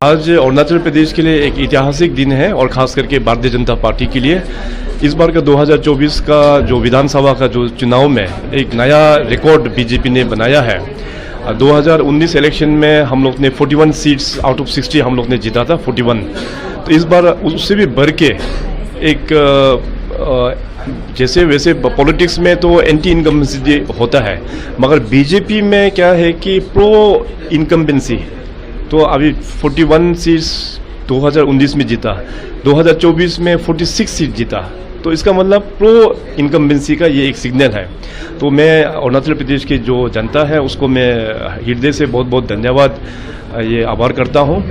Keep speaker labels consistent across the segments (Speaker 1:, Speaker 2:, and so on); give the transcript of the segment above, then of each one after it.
Speaker 1: आज अरुणाचल प्रदेश के लिए एक ऐतिहासिक दिन है और खास करके भारतीय जनता पार्टी के लिए इस बार का 2024 का जो विधानसभा का जो चुनाव में एक नया रिकॉर्ड बीजेपी ने बनाया है। 2019 इलेक्शन में हम लोग ने 41 सीट्स आउट ऑफ 60 हम लोग ने जीता था 41। तो इस बार उससे भी बढ़ के एक जैसे वैसे पॉलिटिक्स में तो एंटी इनकम्बेंसी होता है, मगर बीजेपी में क्या है कि प्रो इनकम्बेंसी। तो अभी 41 सीट्स 2019 में जीता, 2024 में 46 सीट जीता, तो इसका मतलब प्रो इनकम्बेंसी का ये एक सिग्नल है। तो मैं अरुणाचल प्रदेश की जो जनता है उसको मैं हृदय से बहुत बहुत धन्यवाद ये आभार करता हूँ।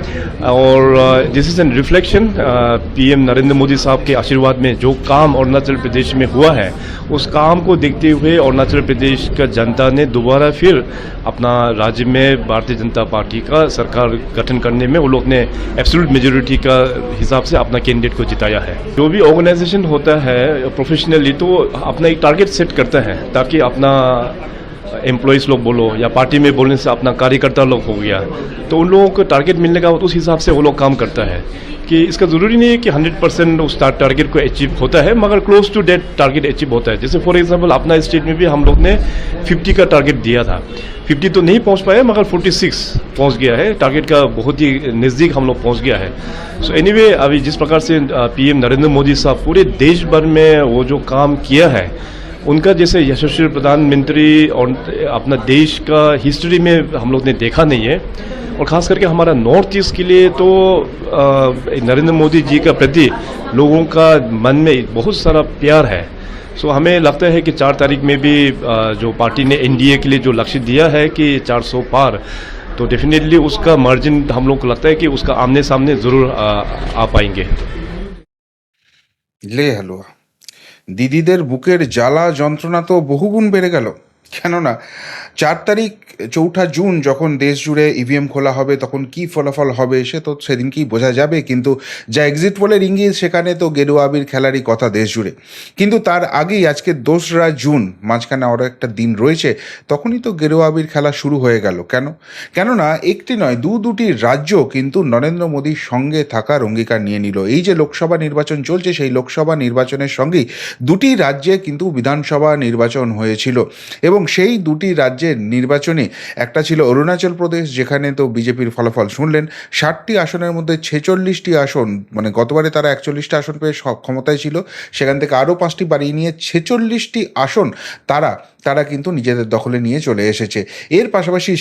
Speaker 1: और this is an reflection PM Narendra Modi साहब के आशीर्वाद में जो काम अरुणाचल प्रदेश में हुआ है, उस काम को देखते हुए अरुणाचल प्रदेश का जनता ने दोबारा फिर अपना राज्य में भारतीय जनता पार्टी का सरकार गठन करने में वो लोग ने एब्सोल्यूट मेजोरिटी का हिसाब से अपना कैंडिडेट को जिताया है। जो भी ऑर्गेनाइजेशन होता है प्रोफेशनली तो अपना एक टारगेट सेट करता है, ताकि अपना एम्प्लॉइज़ लोग बोलो या पार्टी में बोलने से अपना कार्यकर्ता लोग हो गया, तो उन लोगों को टारगेट मिलने का उस हिसाब से वो लोग काम करता है। कि इसका ज़रूरी नहीं है कि 100% उस टारगेट को अचीव होता है, मगर close to date target achieve होता है। जैसे फॉर एग्जांपल अपना स्टेट में भी हम लोग ने 50 का टारगेट दिया था, 50 तो नहीं पहुंच पाए मगर 46 पहुंच गया है, टारगेट का बहुत ही नज़दीक हम लोग पहुंच गया है। सो एनीवे अभी जिस प्रकार से पीएम नरेंद्र मोदी साहब पूरे देश भर में वो जो काम किया है, उनका जैसे यशस्वी प्रधानमंत्री और अपना देश का हिस्ट्री में हम लोग ने देखा नहीं है। और ख़ास करके हमारा नॉर्थ ईस्ट के लिए तो नरेंद्र मोदी जी का प्रति लोगों का मन में बहुत सारा प्यार है। सो हमें लगता है कि 4 तारीख में भी जो पार्टी ने एनडीए के लिए जो लक्ष्य दिया है कि 400 पार, तो डेफिनेटली उसका मार्जिन हम लोग को लगता है कि उसका आमने सामने ज़रूर आ पाएंगे।
Speaker 2: ले हलवा দিদিদের বুকের জ্বালা যন্ত্রণা তো বহুগুণ বেড়ে গেল। কেননা 4 তারিখ 4 জুন যখন দেশ জুড়ে ইভিএম খোলা হবে তখন কি ফলাফল হবে সে তো সেদিনকেই বোঝা যাবে, কিন্তু যা এক্সিট পোলের ইঙ্গিত সেখানে তো গেরুয়া আবির খেলারই কথা দেশ জুড়ে। কিন্তু তার আগেই আজকে 2রা জুন, মাঝখানে আরও একটা দিন রয়েছে, তখনই তো গেরুয়া আবির খেলা শুরু হয়ে গেল। কেননা একটি নয় দুটি রাজ্য কিন্তু নরেন্দ্র মোদীর সঙ্গে থাকার অঙ্গীকার নিয়ে নিল। এই যে লোকসভা নির্বাচন চলছে সেই লোকসভা নির্বাচনের সঙ্গেই 2টি রাজ্যে কিন্তু বিধানসভা নির্বাচন হয়েছিল এবং সেই 2টি রাজ্যের নির্বাচনে একটা ছিল অরুণাচল প্রদেশ, যেখানে তো বিজেপির ফলাফল শুনলেন। 60টি আসনের মধ্যে 46টি আসন, মানে গতবারে তারা 41টা আসন পেয়ে ক্ষমতায় ছিল, সেখান থেকে আরও 5টি বাড়িয়ে নিয়ে 46টি আসন তারা কিন্তু নিজেদের দখলে নিয়ে চলে এসেছে। এর পাশাপাশি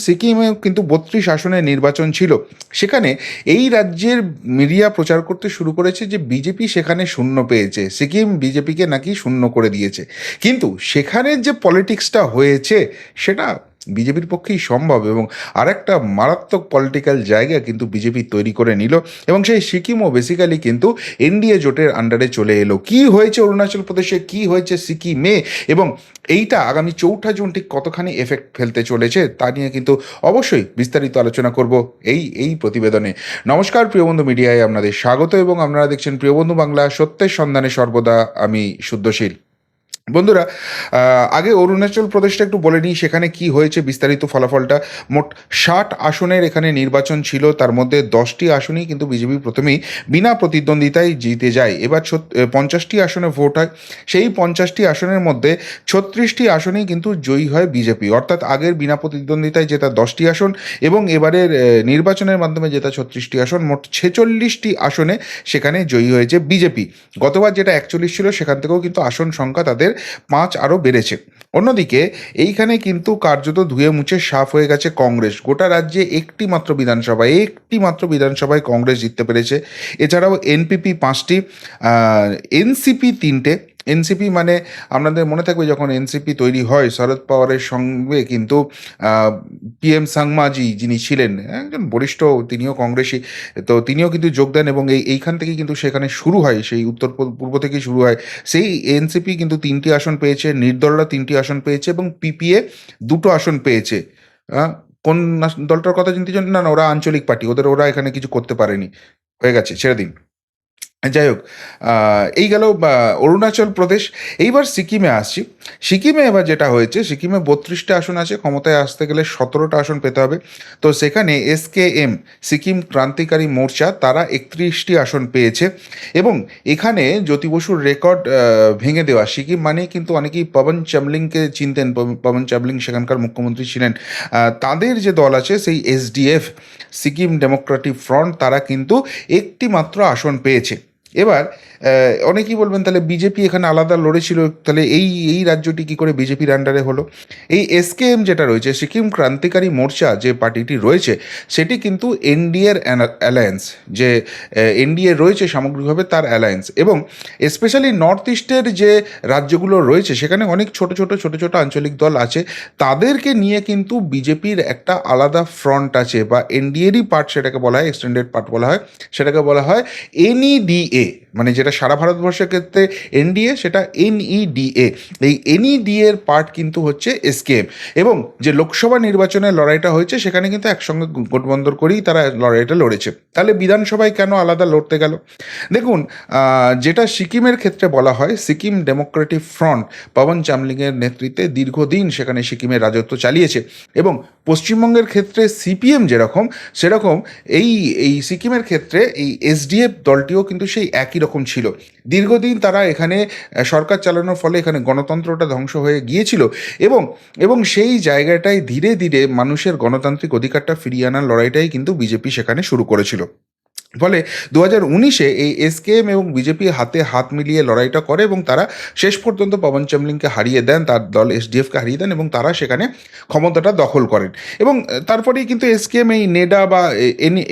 Speaker 2: সিকিমেও কিন্তু 32 আসনের নির্বাচন ছিল। সেখানে এই রাজ্যের মিডিয়া প্রচার করতে শুরু করেছে যে বিজেপি সেখানে শূন্য পেয়েছে, সিকিম বিজেপিকে নাকি শূন্য করে দিয়েছে। কিন্তু সেখানের যে পলিটিক্সটা হয়েছে সেটা বিজেপির পক্ষেই সম্ভব এবং আরেকটা মারাত্মক পলিটিক্যাল জায়গা কিন্তু বিজেপি তৈরি করে নিল এবং সেই সিকিমও বেসিক্যালি কিন্তু এনডিএ জোটের আন্ডারে চলে এলো। কি হয়েছে অরুণাচল প্রদেশে, কি হয়েছে সিকিমে এবং এইটা আগামী 4 জুন ঠিক কতখানি এফেক্ট ফেলতে চলেছে তা নিয়ে কিন্তু অবশ্যই বিস্তারিত আলোচনা করব এই প্রতিবেদনে। নমস্কার প্রিয়বন্ধু মিডিয়ায় আপনাদের স্বাগত এবং আপনারা দেখছেন প্রিয়বন্ধু বাংলা, সত্যের সন্ধানে সর্বদা আমি শুদ্ধশীল। বন্ধুরা, আগে অরুণাচল প্রদেশটা একটু বলে নিই, সেখানে কি হয়েছে বিস্তারিত ফলাফলটা। মোট 60 আসনের এখানে নির্বাচন ছিল, তার মধ্যে 10টি আসনেই কিন্তু বিজেপি প্রথমেই বিনা প্রতিদ্বন্দ্বিতায় জিতে যায়। এবার 50টি আসনে ভোট হয়, সেই 50টি আসনের মধ্যে 36টি আসনেই কিন্তু জয়ী হয় বিজেপি, অর্থাৎ আগের বিনা প্রতিদ্বন্দ্বিতায় জেতা 10টি আসন এবং এবারের নির্বাচনের মাধ্যমে জেতা 36টি আসন, মোট 46টি আসনে সেখানে জয়ী হয়েছে বিজেপি। গতবার যেটা 41 ছিল সেখান থেকেও কিন্তু আসন সংখ্যা তাদের 5 আরও বেড়েছে। অন্যদিকে এইখানে কিন্তু কার্যত ধুয়ে মুছে সাফ হয়ে গেছে কংগ্রেস। গোটা রাজ্যে একটি মাত্র বিধানসভায় কংগ্রেস জিততে পেরেছে। এছাড়াও এনপিপি 5টি, এনসিপি 3টে। এনসিপি মানে আপনাদের মনে থাকবে যখন এনসিপি তৈরি হয় শরদ পাওয়ারের সঙ্গে কিন্তু পিএম সাংমাজি যিনি ছিলেন একজন বরিষ্ঠ, তিনিও কংগ্রেসী, তো তিনিও কিন্তু যোগ দেন এবং এইখান থেকেই কিন্তু সেখানে শুরু হয়, সেই উত্তর পূর্ব থেকেই শুরু হয়। সেই এনসিপি কিন্তু 3টি আসন পেয়েছে, নির্দলরা 3টি আসন পেয়েছে এবং পিপিএ 2টো আসন পেয়েছে। কোন দলটার কথা চিনতে চান? না না, ওরা আঞ্চলিক পার্টি, ওরা এখানে কিছু করতে পারেনি, হয়ে গেছে, ছেড়ে দিন। যাই হোক, এই গেল অরুণাচল প্রদেশ। এইবার সিকিমে আসছি। সিকিমে এবার যেটা হয়েছে, সিকিমে 32টা আসন আছে, ক্ষমতায় আসতে গেলে 17টা আসন পেতে হবে। তো সেখানে এসকেএম, সিকিম ক্রান্তিকারী মোর্চা, তারা 31টি আসন পেয়েছে এবং এখানে জ্যোতি বসুর রেকর্ড ভেঙে দেওয়া। সিকিম মানেই কিন্তু অনেকেই পবন চামলিংকে চিনতেন, পবন চামলিং সেখানকার মুখ্যমন্ত্রী ছিলেন। তাদের যে দল আছে সেই এসডিএফ, সিকিম ডেমোক্রেটিক ফ্রন্ট, তারা কিন্তু একটি মাত্র আসন পেয়েছে। এবার অনেকেই বলবেন তাহলে বিজেপি এখানে আলাদা লড়েছিল, তাহলে এই রাজ্যটি কী করে বিজেপির আন্ডারে হলো? এই এসকেএম যেটা রয়েছে, সিকিম ক্রান্তিকারী মোর্চা যে পার্টিটি রয়েছে, সেটি কিন্তু এনডিএর অ্যালায়েন্স, যে এনডিএ রয়েছে সামগ্রিকভাবে তার অ্যালায়েন্স। এবং স্পেশালি নর্থ ইস্টের যে রাজ্যগুলো রয়েছে সেখানে অনেক ছোট ছোট আঞ্চলিক দল আছে, তাদেরকে নিয়ে কিন্তু বিজেপির একটা আলাদা ফ্রন্ট আছে, বা এনডিএরই পার্ট সেটাকে বলা হয়, এক্সটেন্ডেড পার্ট বলা হয়, সেটাকে বলা হয় এনইডিএ, মানে যেটা সারা ভারতবর্ষের ক্ষেত্রে এনডিএ, সেটা এনইডিএ। এই এনইডিএ এর পার্ট কিন্তু হচ্ছে এসকেএম। এবং যে লোকসভা নির্বাচনের লড়াইটা হয়েছে সেখানে কিন্তু একসঙ্গে গোটবন্দর করেই তারা লড়াইটা লড়েছে। তাহলে বিধানসভায় কেন আলাদা লড়তে গেল? দেখুন, যেটা সিকিমের ক্ষেত্রে বলা হয়, সিকিম ডেমোক্রেটিক ফ্রন্ট পবন চামলিংয়ের নেতৃত্বে দীর্ঘদিন সেখানে সিকিমের রাজত্ব চালিয়েছে এবং পশ্চিমবঙ্গের ক্ষেত্রে সিপিএম যেরকম, সেরকম এই এই সিকিমের ক্ষেত্রে এই এসডিএফ দলটিও কিন্তু সেই একই রকম ছিল। দীর্ঘদিন তারা এখানে সরকার চালানোর ফলে এখানে গণতন্ত্রটা ধ্বংস হয়ে গিয়েছিল এবং এবং সেই জায়গাটায় ধীরে ধীরে মানুষের গণতান্ত্রিক অধিকারটা ফিরিয়ে আনার লড়াইটাই কিন্তু বিজেপি সেখানে শুরু করেছিল। ফলে 2019-এ এই এসকেএম এবং বিজেপি হাতে হাত মিলিয়ে লড়াইটা করে এবং তারা শেষ পর্যন্ত পবন চামলিংকে হারিয়ে দেন, তার দল এসডিএফকে হারিয়ে দেন এবং তারা সেখানে ক্ষমতাটা দখল করেন। এবং তারপরেই কিন্তু এসকেএম এই নেডা বা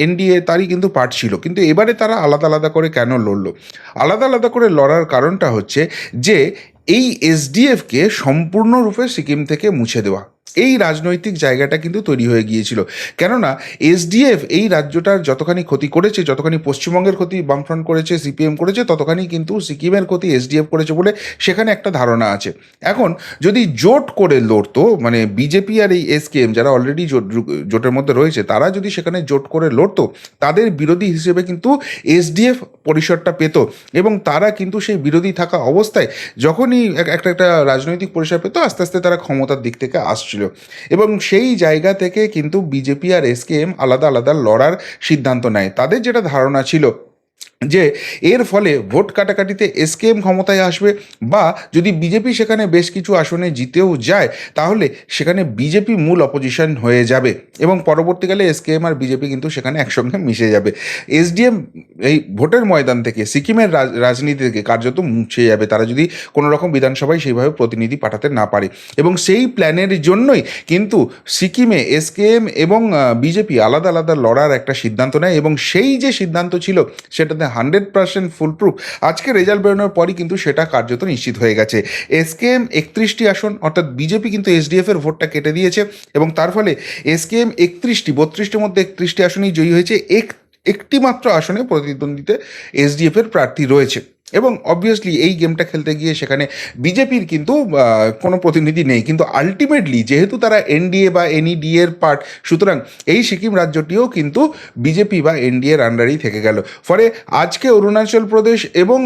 Speaker 2: এনডিএ তারই কিন্তু পার্ট ছিল। কিন্তু এবারে তারা আলাদা আলাদা করে কেন লড়লো? আলাদা আলাদা করে লড়ার কারণটা হচ্ছে যে এই এসডিএফকে সম্পূর্ণরূপে সিকিম থেকে মুছে দেওয়া, এই রাজনৈতিক জায়গাটা কিন্তু তৈরি হয়ে গিয়েছিল। কেননা এসডিএফ এই রাজ্যটার যতখানি ক্ষতি করেছে, যতখানি পশ্চিমবঙ্গের ক্ষতি বামফ্রন্ট করেছে, সিপিএম করেছে, ততখানি কিন্তু সিকিমের ক্ষতি এসডিএফ করেছে বলে সেখানে একটা ধারণা আছে। এখন যদি জোট করে লড়তো, মানে বিজেপি আর এই এসকেএম যারা অলরেডি জোটের মধ্যে রয়েছে, তারা যদি সেখানে জোট করে লড়তো, তাদের বিরোধী হিসেবে কিন্তু এসডিএফ পরিসরটা পেত এবং তারা কিন্তু সেই বিরোধী থাকা অবস্থায় যখনই একটা রাজনৈতিক পরিসর পেত, আস্তে আস্তে তারা ক্ষমতার দিক থেকে আসছিল এবং সেই জায়গা থেকে কিন্তু বিজেপি আর এসকেএম আলাদা আলাদা লড়ার সিদ্ধান্ত নেয়। তাদের যেটা ধারণা ছিল যে এর ফলে ভোট কাটাকাটিতে এসকেএম ক্ষমতায় আসবে, বা যদি বিজেপি সেখানে বেশ কিছু আসনে জিতেও যায় তাহলে সেখানে বিজেপি মূল অপোজিশন হয়ে যাবে এবং পরবর্তীকালে এসকেএম আর বিজেপি কিন্তু সেখানে একসঙ্গে মিশে যাবে। এসডিএম এই ভোটের ময়দান থেকে, সিকিমের রাজনীতি থেকে কার্যত মুছে যাবে, তারা যদি কোনো রকম বিধানসভায় সেইভাবে প্রতিনিধি পাঠাতে না পারে। এবং সেই প্ল্যানের জন্যই কিন্তু সিকিমে এসকেএম এবং বিজেপি আলাদা আলাদা লড়ার একটা সিদ্ধান্ত নেয় এবং সেই যে সিদ্ধান্ত ছিল সেটাতে 100% ফুলপ্রুফ। আজকে রেজাল্ট বেরোনোর পরই কিন্তু সেটা কার্যত নিশ্চিত হয়ে গেছে। এসকেএম 31টি আসন, অর্থাৎ বিজেপি কিন্তু এসডিএফ এর ভোটটা কেটে দিয়েছে এবং তার ফলে এসকেএম 32টির মধ্যে 31টি আসনেই জয়ী হয়েছে। একটি মাত্র আসনে প্রতিদ্বন্দ্বিতে এসডিএফ এর প্রার্থী রয়েছে। এবং অবভিয়াসলি এই গেমটা খেলতে গিয়ে সেখানে বিজেপির কিন্তু কোনো প্রতিনিধি নেই, কিন্তু আলটিমেটলি যেহেতু তারা এনডিএ বা এনইডি এর পার্ট, সুতরাং এই সিকিম রাজ্যটিও কিন্তু বিজেপি বা এনডিএর আন্ডারেই থেকে গেল। ফলে আজকে অরুণাচল প্রদেশ এবং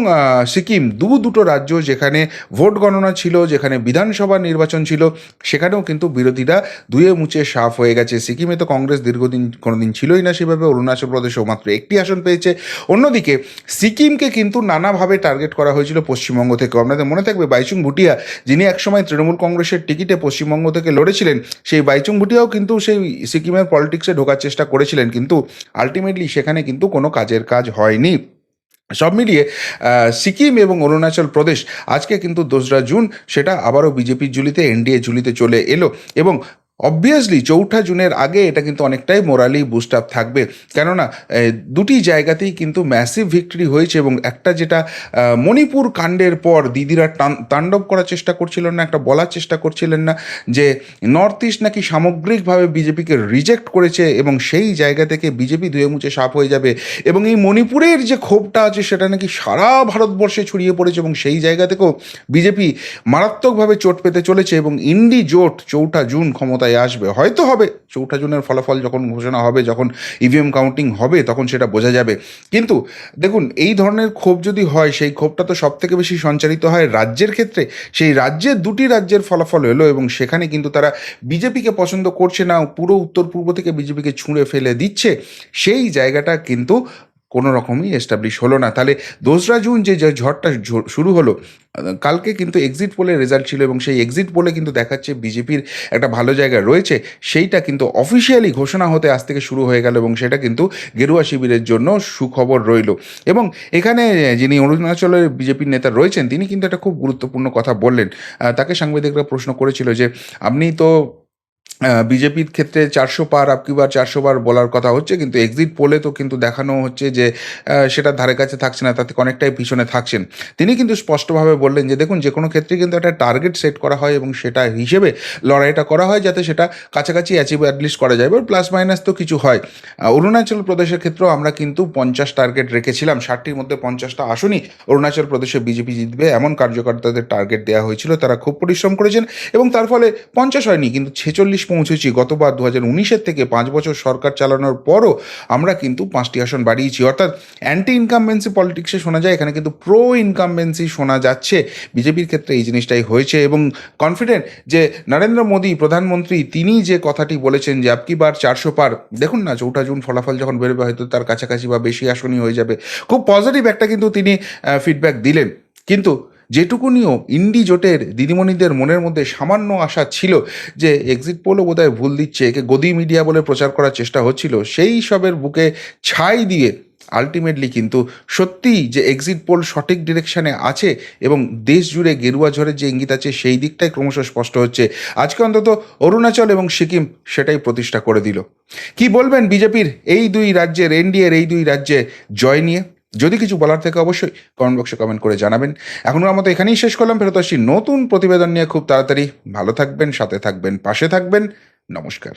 Speaker 2: সিকিম দুটো রাজ্য যেখানে ভোট গণনা ছিল, যেখানে বিধানসভা নির্বাচন ছিল, সেখানেও কিন্তু বিরোধীরা ধুয়ে মুছে সাফ হয়ে গেছে। সিকিমে তো কংগ্রেস দীর্ঘদিন কোনোদিন ছিলই না সেভাবে, অরুণাচল প্রদেশেও মাত্র একটি আসন পেয়েছে। অন্যদিকে সিকিমকে কিন্তু নানাভাবে টার্গেট করা হয়েছিল পশ্চিমবঙ্গ থেকে। আপনাদের মনে থাকবে বাইচুং ভুটিয়া, যিনি একসময় তৃণমূল কংগ্রেসের টিকিটে পশ্চিমবঙ্গ থেকে লড়েছিলেন, সেই বাইচুং ভুটিয়াও কিন্তু সেই সিকিমের পলিটিক্সে ঢোকার চেষ্টা করেছিলেন, কিন্তু আলটিমেটলি সেখানে কিন্তু কোনো কাজের কাজ হয়নি। সব মিলিয়ে সিকিম এবং অরুণাচল প্রদেশ আজকে কিন্তু 2রা জুন সেটা আবারও বিজেপির ঝুলিতে, এনডিএ ঝুলিতে চলে এলো। এবং অবভিয়াসলি 4ঠা জুনের আগে এটা কিন্তু অনেকটাই মোরালি বুস্ট আপ থাকবে, কেননা দুটি জায়গাতেই কিন্তু ম্যাসিভ ভিক্টরি হয়েছে। এবং একটা যেটা মণিপুর কাণ্ডের পর দিদিরা তাণ্ডব করার চেষ্টা করছিলেন না, একটা বলার চেষ্টা করছিলেন না যে নর্থ ইস্ট নাকি সামগ্রিকভাবে বিজেপিকে রিজেক্ট করেছে এবং সেই জায়গা থেকে বিজেপি ধুয়ে মুছে সাফ হয়ে যাবে, এবং এই মণিপুরের যে ক্ষোভটা আছে সেটা নাকি সারা ভারতবর্ষে ছড়িয়ে পড়েছে, এবং সেই জায়গা থেকেও বিজেপি মারাত্মকভাবে চোট পেতে চলেছে। এবং ইন্ডি জোট 4ঠা জুন ক্ষমতায় আসবে, হয়তো হবে 4ঠা জুনের ফলাফল যখন ঘোষণা হবে, যখন ইভিএম কাউন্টিং হবে, তখন সেটা বোঝা যাবে। কিন্তু দেখুন, এই ধরনের ক্ষোভ যদি হয়, সেই ক্ষোভটা তো সব থেকে বেশি সঞ্চারিত হয় রাজ্যের ক্ষেত্রে। সেই রাজ্যের দুটি রাজ্যের ফলাফল এলো এবং সেখানে কিন্তু তারা বিজেপিকে পছন্দ করছে না, পুরো উত্তর পূর্ব থেকে বিজেপিকে ছুঁড়ে ফেলে দিচ্ছে। সেই জায়গাটা কিন্তু কোনো রকমই এস্টাবলিশ হলো না। তাহলে 2রা জুন যে ঝড়টা শুরু হলো, কালকে কিন্তু এক্সিট পোলের রেজাল্ট ছিল, এবং সেই এক্সিট পোলে কিন্তু দেখাচ্ছে বিজেপির একটা ভালো জায়গা রয়েছে। সেইটা কিন্তু অফিসিয়ালি ঘোষণা হতে আজ থেকে শুরু হয়ে গেল, এবং সেটা কিন্তু গেরুয়া শিবিরের জন্য সুখবর রইল। এবং এখানে যিনি অরুণাচলের বিজেপির নেতা রয়েছেন, তিনি কিন্তু একটা খুব গুরুত্বপূর্ণ কথা বললেন। তাকে সাংবাদিকরা প্রশ্ন করেছিল যে আপনি তো বিজেপির ক্ষেত্রে 400 পার, আপকি বার 400 বার বলার কথা হচ্ছে, কিন্তু এক্সিট পোলে তো কিন্তু দেখানো হচ্ছে যে সেটার ধারে কাছে থাকছে না, তাতে অনেকটাই পিছনে থাকছেন। তিনি কিন্তু স্পষ্টভাবে বললেন যে দেখুন, যে কোনো ক্ষেত্রে কিন্তু একটা টার্গেট সেট করা হয় এবং সেটা হিসেবে লড়াইটা করা হয়, যাতে সেটা কাছাকাছি অ্যাচিভ অ্যাটলিস্ট করা যায়, এবার প্লাস মাইনাস তো কিছু হয়। অরুণাচল প্রদেশের ক্ষেত্রেও আমরা কিন্তু 50 টার্গেট রেখেছিলাম, 60টির মধ্যে 50টা আসনই অরুণাচল প্রদেশে বিজেপি জিতবে, এমন কার্যকর্তাদের টার্গেট দেওয়া হয়েছিল। তারা খুব পরিশ্রম করেছেন এবং তার ফলে 50 হয়নি, কিন্তু 46 পৌঁছেছি। গতবার 2019-এর থেকে 5 বছর সরকার চালানোর পরও আমরা কিন্তু 5টি আসন বাড়িয়েছি। অর্থাৎ অ্যান্টি ইনকামবেন্সি পলিটিক্সে শোনা যায়, এখানে কিন্তু প্রো ইনকামবেন্সি শোনা যাচ্ছে। বিজেপির ক্ষেত্রে এই জিনিসটাই হয়েছে, এবং কনফিডেন্ট যে নরেন্দ্র মোদী প্রধানমন্ত্রী, তিনি যে কথাটি বলেছেন যে আপকি বার 400 পার, দেখুন না 4ঠা জুন ফলাফল যখন বেরোবে হয়তো তার কাছাকাছি বা বেশি আসনই হয়ে যাবে। খুব পজিটিভ একটা কিন্তু তিনি ফিডব্যাক দিলেন। কিন্তু যেটুকুনিও ইন্ডি জোটের দিদিমণিদের মনের মধ্যে সামান্য আশা ছিল যে এক্সিট পোলও বোধহয় ভুল দিচ্ছে, একে গদি মিডিয়া বলে প্রচার করার চেষ্টা হচ্ছিল, সেই সবের বুকে ছাই দিয়ে আলটিমেটলি কিন্তু সত্যিই যে এক্সিট পোল সঠিক ডিরেকশানে আছে এবং দেশ জুড়ে গেরুয়া ঝড়ের যে ইঙ্গিত আছে, সেই দিকটাই ক্রমশ স্পষ্ট হচ্ছে। আজকে অন্তত অরুণাচল এবং সিকিম সেটাই প্রতিষ্ঠা করে দিল। কি বলবেন বিজেপির এই দুই রাজ্যের, এনডিএর এই দুই রাজ্যে জয় নিয়ে? যদি কিছু বলার থেকে অবশ্যই কমেন্ট বক্সে কমেন্ট করে জানাবেন। এখনকার মতো এখানেই শেষ করলাম, ফেরত আসছি নতুন প্রতিবেদন নিয়ে খুব তাড়াতাড়ি। ভালো থাকবেন, সাথে থাকবেন, পাশে থাকবেন। নমস্কার।